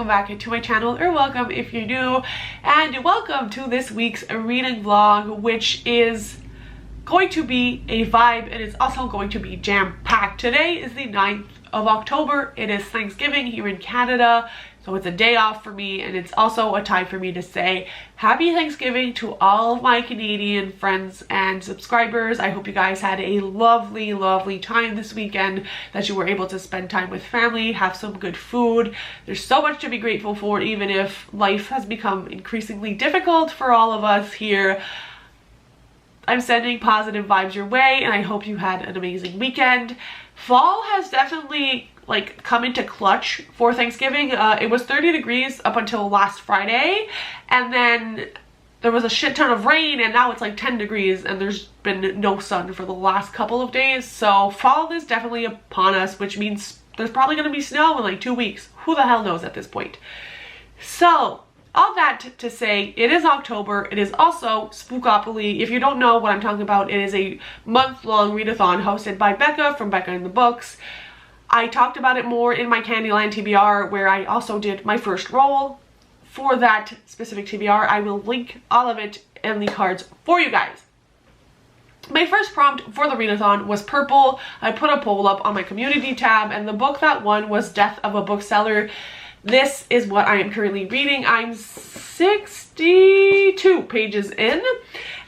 back to my channel, or welcome if you're new, and welcome to this week's reading vlog, which is going to be a vibe and it's also going to be jam-packed. Today is the 9th of October. It is Thanksgiving here in Canada, so it's a day off for me, and it's also a time for me to say happy Thanksgiving to all of my Canadian friends and subscribers. I hope you guys had a lovely time this weekend, that you were able to spend time with family, have some good food. There's so much to be grateful for, even if life has become increasingly difficult for all of us here. I'm sending positive vibes your way, and I hope you had an amazing weekend. Fall has definitely come into clutch for Thanksgiving. It was 30 degrees up until last Friday, and then there was a shit ton of rain, and now it's like 10 degrees and there's been no sun for the last couple of days. So fall is definitely upon us, which means there's probably going to be snow in like 2 weeks. Who the hell knows at this point? So all that to say, it is October. It is also Spookopoly. If you don't know what I'm talking about, it is a month-long readathon hosted by Becca from Becca in the Books. I talked about it more in my Candyland TBR, where I also did my first roll for that specific TBR. I will link all of it in the cards for you guys. My first prompt for the readathon was purple. I put a poll up on my community tab, and the book that won was Death of a Bookseller. This is what I am currently reading. I'm 62 pages in,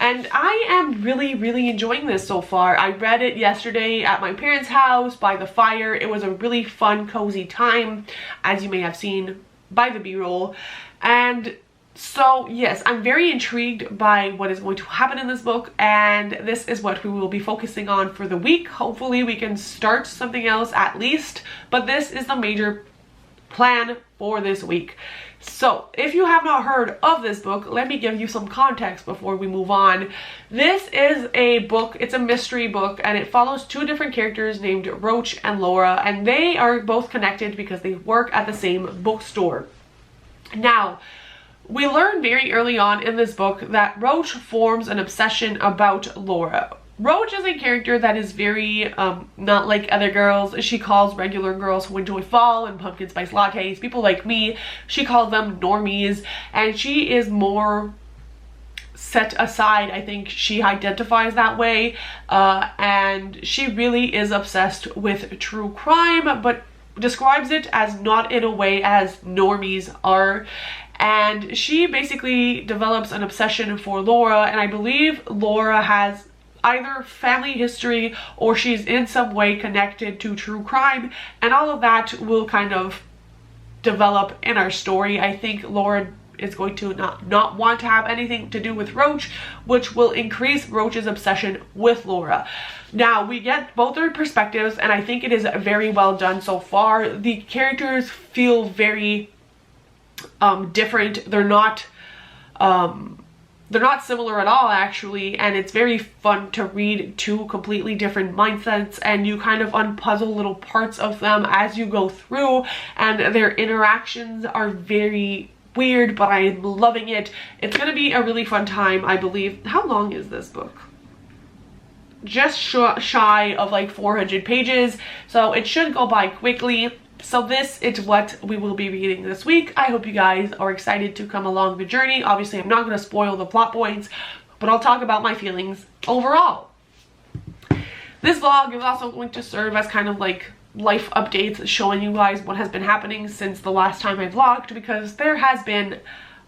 and I am really enjoying this so far. I read it yesterday at my parents' house by the fire. It was a really fun, cozy time, as you may have seen by the b-roll. And so yes, I'm very intrigued by what is going to happen in this book, and this is what we will be focusing on for the week. Hopefully we can start something else at least, but this is the major plan for this week. So if you have not heard of this book, let me give you some context before we move on. This is a book, it's a mystery book, and it follows two different characters named Roach and Laura, and they are both connected because they work at the same bookstore. Now, we learn very early on in this book that Roach forms an obsession about Laura. Roach is a character that is very not like other girls. She calls regular girls who enjoy fall and pumpkin spice lattes, people like me, she calls them normies, and she is more set aside. I think she identifies that way, and she really is obsessed with true crime, but describes it as not in a way as normies are. And she basically develops an obsession for Laura, and I believe Laura has either family history or she's in some way connected to true crime, and all of that will kind of develop in our story. I think Laura is going to not want to have anything to do with Roach, which will increase Roach's obsession with Laura. Now, we get both their perspectives, and I think it is very well done so far. The characters feel very different. They're not similar at all, actually, and it's very fun to read two completely different mindsets, and you kind of unpuzzle little parts of them as you go through, and their interactions are very weird, but I'm loving it. It's gonna be a really fun time, I believe. How long is this book? Just shy of like 400 pages, so it should go by quickly. So this is what we will be reading this week. I hope you guys are excited to come along the journey. Obviously, I'm not going to spoil the plot points, but I'll talk about my feelings overall. This vlog is also going to serve as kind of like life updates, showing you guys what has been happening since the last time I vlogged, because there has been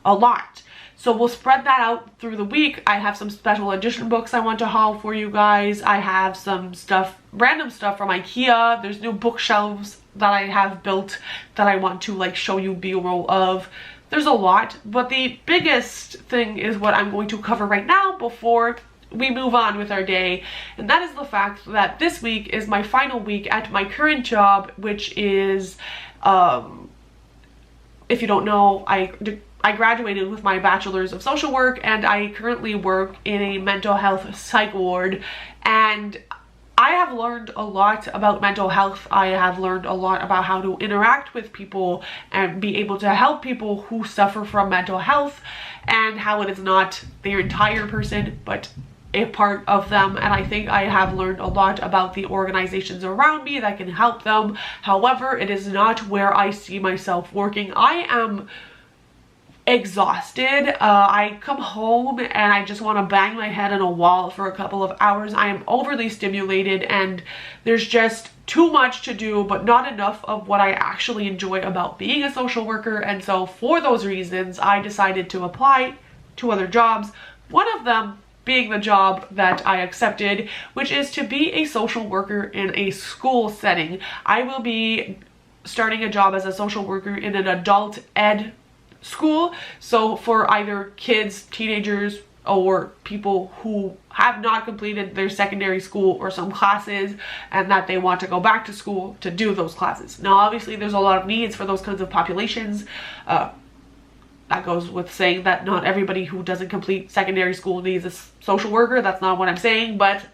a lot. So we'll spread that out through the week. I have some special edition books I want to haul for you guys. I have some stuff, random stuff from IKEA. There's new bookshelves that I have built that I want to like show you b-roll of. There's a lot, but the biggest thing is what I'm going to cover right now before we move on with our day, and that is the fact that this week is my final week at my current job, which is, if you don't know, I graduated with my bachelor's of social work, and I currently work in a mental health psych ward, and I have learned a lot about mental health. I have learned a lot about how to interact with people and be able to help people who suffer from mental health, and how it is not their entire person, but a part of them, and I think I have learned a lot about the organizations around me that can help them. However, it is not where I see myself working. I am exhausted. I come home and I just want to bang my head on a wall for a couple of hours. I am overly stimulated and there's just too much to do, but not enough of what I actually enjoy about being a social worker. And so for those reasons, I decided to apply to other jobs. One of them being the job that I accepted, which is to be a social worker in a school setting. I will be starting a job as a social worker in an adult ed school, so for either kids, teenagers, or people who have not completed their secondary school or some classes and that they want to go back to school to do those classes. Now obviously there's a lot of needs for those kinds of populations. That goes with saying that not everybody who doesn't complete secondary school needs a social worker. That's not what I'm saying, but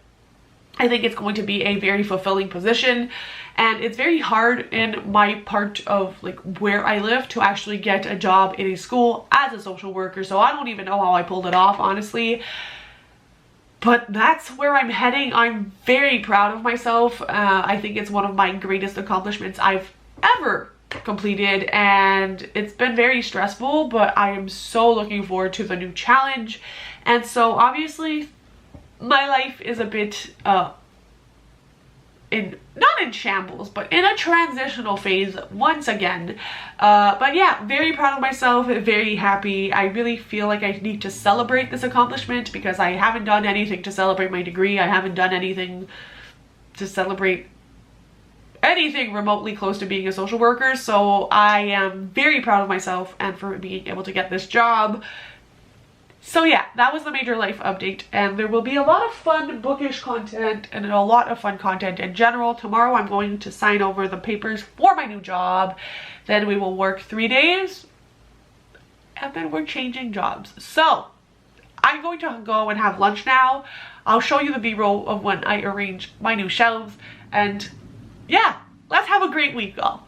I think it's going to be a very fulfilling position, and it's very hard in my part of like where I live to actually get a job in a school as a social worker. So I don't even know how I pulled it off, honestly, but that's where I'm heading. I'm very proud of myself. I think it's one of my greatest accomplishments I've ever completed, and it's been very stressful, but I am so looking forward to the new challenge. And so obviously my life is a bit not in shambles, but in a transitional phase once again. But yeah, very proud of myself, very happy. I really feel like I need to celebrate this accomplishment because I haven't done anything to celebrate my degree. I haven't done anything to celebrate anything remotely close to being a social worker. So I am very proud of myself and for being able to get this job. So yeah, that was the major life update, and there will be a lot of fun bookish content and a lot of fun content in general. Tomorrow I'm going to sign over the papers for my new job. Then we will work 3 days and then we're changing jobs. So I'm going to go and have lunch now. I'll show you the B-roll of when I arrange my new shelves, and yeah, let's have a great week, y'all.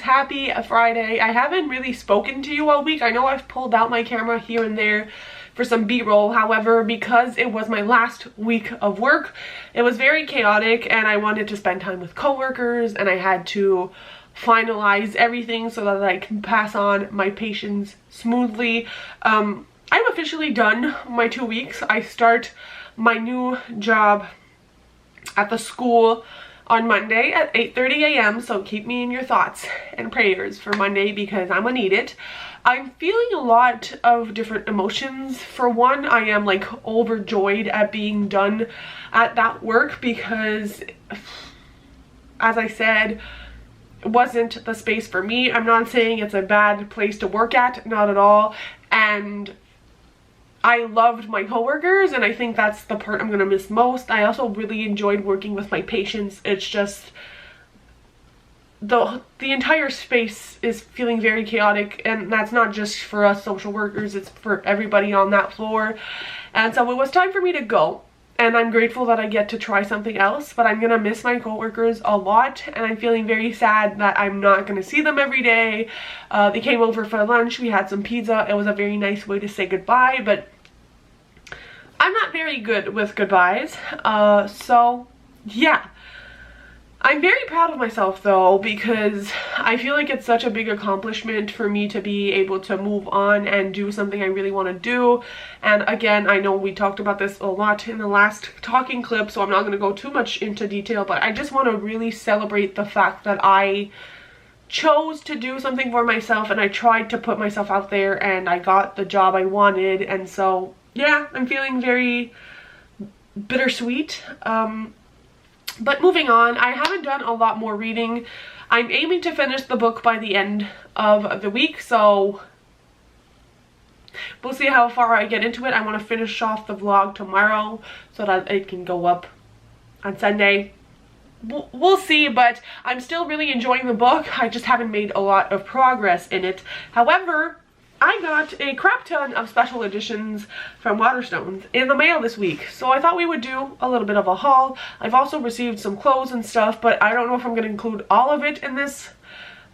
Happy Friday. I haven't really spoken to you all week. I know I've pulled out my camera here and there for some b-roll. However, because it was my last week of work, it was very chaotic and I wanted to spend time with coworkers, and I had to finalize everything so that I can pass on my patients smoothly. I'm officially done my 2 weeks. I start my new job at the school on Monday at 8:30 a.m. So keep me in your thoughts and prayers for Monday because I'm gonna need it. I'm feeling a lot of different emotions. For one, I am like overjoyed at being done at that work because, as I said, it wasn't the space for me. I'm not saying it's a bad place to work at, not at all. And I loved my coworkers, and I think that's the part I'm gonna miss most. I also really enjoyed working with my patients. It's just the entire space is feeling very chaotic, and that's not just for us social workers, it's for everybody on that floor. And so it was time for me to go, and I'm grateful that I get to try something else, but I'm gonna miss my coworkers a lot, and I'm feeling very sad that I'm not gonna see them every day. They came over for lunch, we had some pizza. It was a very nice way to say goodbye, but I'm not very good with goodbyes. So yeah, I'm very proud of myself though, because I feel like it's such a big accomplishment for me to be able to move on and do something I really want to do. And again, I know we talked about this a lot in the last talking clip, so I'm not going to go too much into detail, but I just want to really celebrate the fact that I chose to do something for myself and I tried to put myself out there and I got the job I wanted. And so yeah, I'm feeling very bittersweet. But moving on, I haven't done a lot more reading. I'm aiming to finish the book by the end of the week, so we'll see how far I get into it. I want to finish off the vlog tomorrow so that it can go up on Sunday. We'll see, but I'm still really enjoying the book. I just haven't made a lot of progress in it. However, I got a crap ton of special editions from Waterstones in the mail this week, so I thought we would do a little bit of a haul. I've also received some clothes and stuff, but I don't know if I'm going to include all of it in this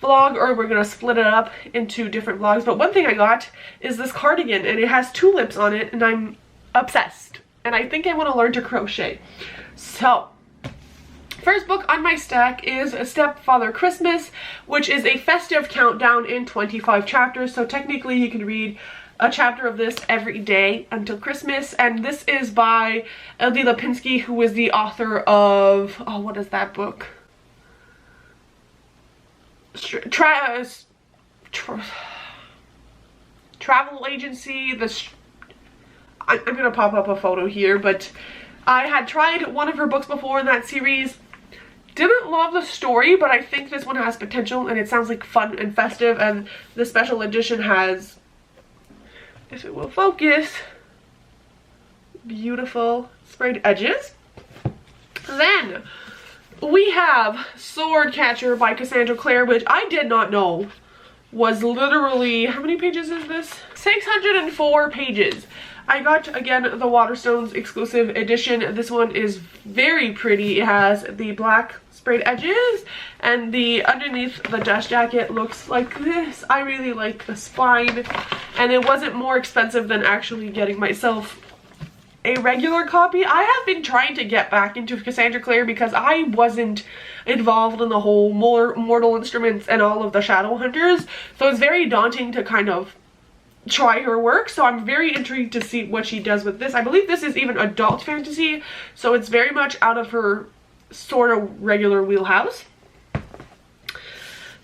vlog or we're going to split it up into different vlogs. But one thing I got is this cardigan, and it has tulips on it, and I'm obsessed. And I think I want to learn to crochet. So first book on my stack is Stepfather Christmas, which is a festive countdown in 25 chapters. So technically you can read a chapter of this every day until Christmas. And this is by L.D. Lipinski, who is the author of, oh, what is that book? Travel Agency. I'm going to pop up a photo here, but I had tried one of her books before in that series. Didn't love the story, but I think this one has potential and it sounds like fun and festive, and the special edition has, if it will focus, beautiful sprayed edges. Then we have Sword Catcher by Cassandra Clare, which I did not know was literally, how many pages is this? 604 pages. I got, again, the Waterstones exclusive edition. This one is very pretty. It has the black sprayed edges, and the underneath the dust jacket looks like this. I really like the spine, and it wasn't more expensive than actually getting myself a regular copy. I have been trying to get back into Cassandra Clare because I wasn't involved in the whole Mortal Instruments and all of the Shadow Hunters, so it's very daunting to kind of try her work. So I'm very intrigued to see what she does with this. I believe this is even adult fantasy, so it's very much out of her sort of regular wheelhouse.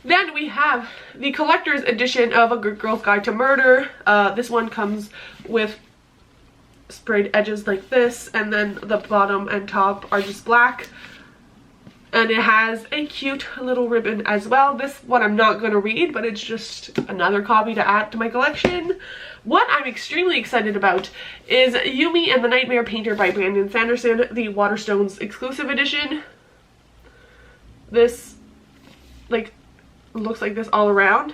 Then we have the collector's edition of A Good Girl's Guide to Murder. This one comes with sprayed edges like this, and then the bottom and top are just black, and it has a cute little ribbon as well. This one I'm not going to read, but it's just another copy to add to my collection. What I'm extremely excited about is Yumi and the Nightmare Painter by Brandon Sanderson, the Waterstones exclusive edition. This like looks like this all around.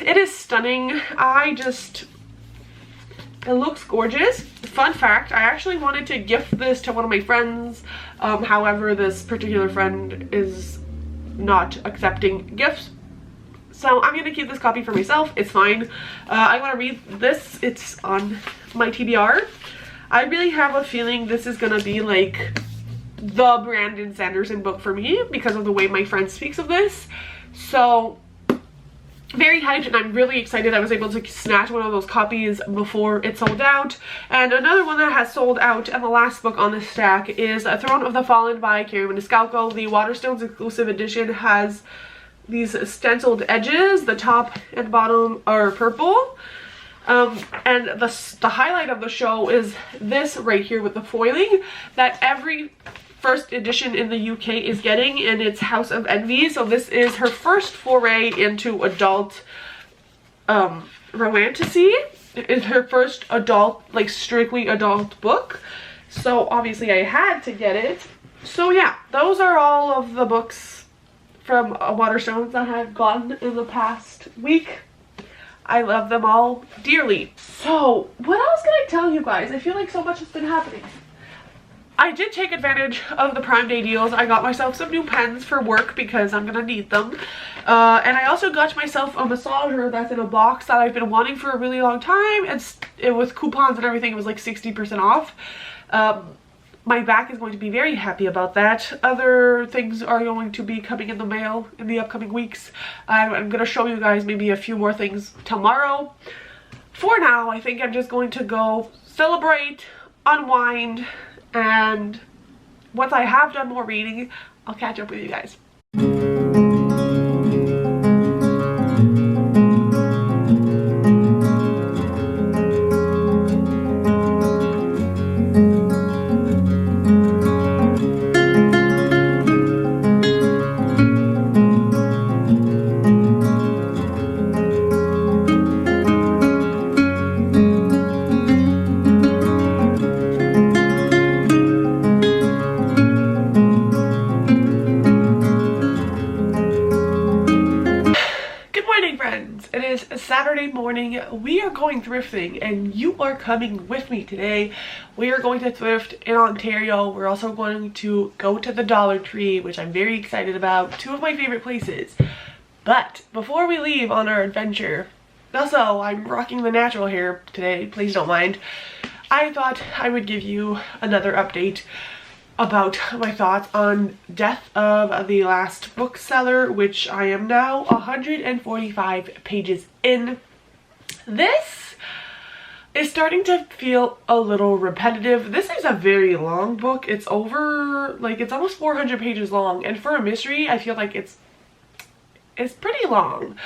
It is stunning. It looks gorgeous. Fun fact, I actually wanted to gift this to one of my friends. However, this particular friend is not accepting gifts, so I'm going to keep this copy for myself. It's fine. I want to read this. It's on my TBR. I really have a feeling this is going to be like the Brandon Sanderson book for me because of the way my friend speaks of this. So very hyped, and I'm really excited I was able to snatch one of those copies before it sold out. And another one that has sold out, and the last book on this stack, is Throne of the Fallen by Carrie Maniscalco. The Waterstones exclusive edition has these stenciled edges. The top and bottom are purple. And the highlight of the show is this right here with the foiling that every first edition in the UK is getting, and it's House of Envy. So this is her first foray into adult romantasy. It's her first adult, like strictly adult book, so obviously I had to get it. So yeah, those are all of the books from Waterstones that I've gotten in the past week. I love them all dearly. So what else can I tell you guys? I feel like so much has been happening. I did take advantage of the Prime Day deals. I got myself some new pens for work because I'm gonna need them. And I also got myself a massager that's in a box that I've been wanting for a really long time. It with coupons and everything, it was like 60% off. my back is going to be very happy about that. Other things are going to be coming in the mail in the upcoming weeks. I'm going to show you guys maybe a few more things tomorrow. For now, I think I'm just going to go celebrate, unwind, and once I have done more reading, I'll catch up with you guys. It is Saturday morning. We are going thrifting and you are coming with me today. We are going to thrift in Ontario. We're also going to go to the Dollar Tree, which I'm very excited about. Two of my favorite places. But before we leave on our adventure, also I'm rocking the natural hair today, please don't mind. I thought I would give you another update about my thoughts on Death of the Last Bookseller, which I am now 145 pages in. This is starting to feel a little repetitive. This is a very long book. It's over, like, it's almost 400 pages long, and for a mystery, I feel like it's pretty long.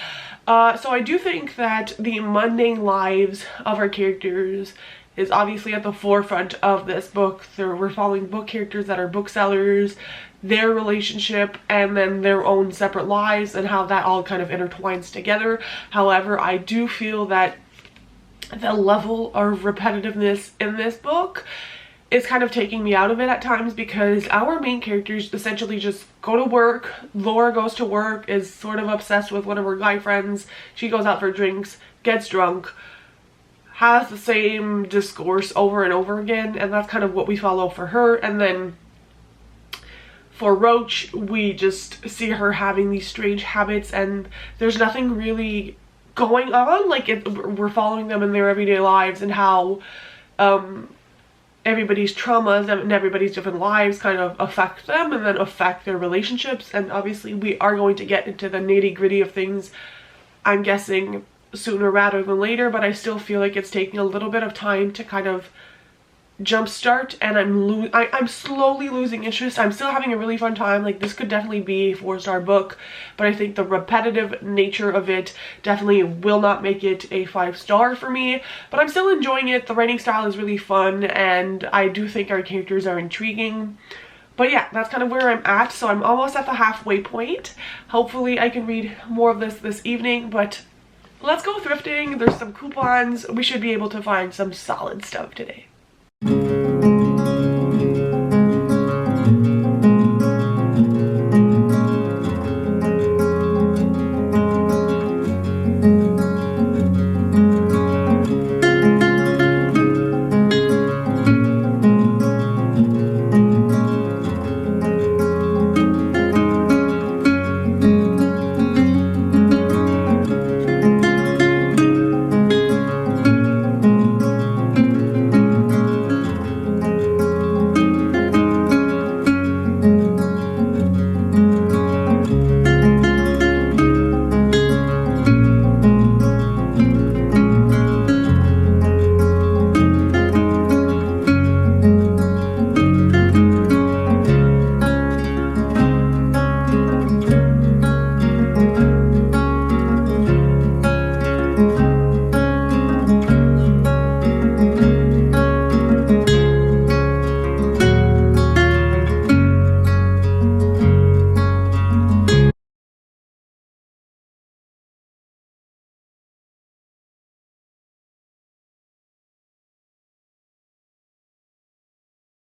So I do think that the mundane lives of our characters is obviously at the forefront of this book. We're following book characters that are booksellers, their relationship, and then their own separate lives and how that all kind of intertwines together. However, I do feel that the level of repetitiveness in this book is kind of taking me out of it at times, because our main characters essentially just go to work. Laura goes to work, is sort of obsessed with one of her guy friends. She goes out for drinks, gets drunk, has the same discourse over and over again, and that's kind of what we follow for her. And then for Roach, we just see her having these strange habits, and there's nothing really going on. Like, we're following them in their everyday lives and how everybody's traumas and everybody's different lives kind of affect them and then affect their relationships. And obviously we are going to get into the nitty-gritty of things, I'm guessing, sooner rather than later, but I still feel like it's taking a little bit of time to kind of jumpstart, and I'm slowly losing interest. I'm still having a really fun time. Like, this could definitely be a 4-star book, but I think the repetitive nature of it definitely will not make it a 5-star for me, but I'm still enjoying it. The writing style is really fun, and I do think our characters are intriguing. But yeah, that's kind of where I'm at. So I'm almost at the halfway point. Hopefully I can read more of this evening, but let's go thrifting. There's some coupons. We should be able to find some solid stuff today.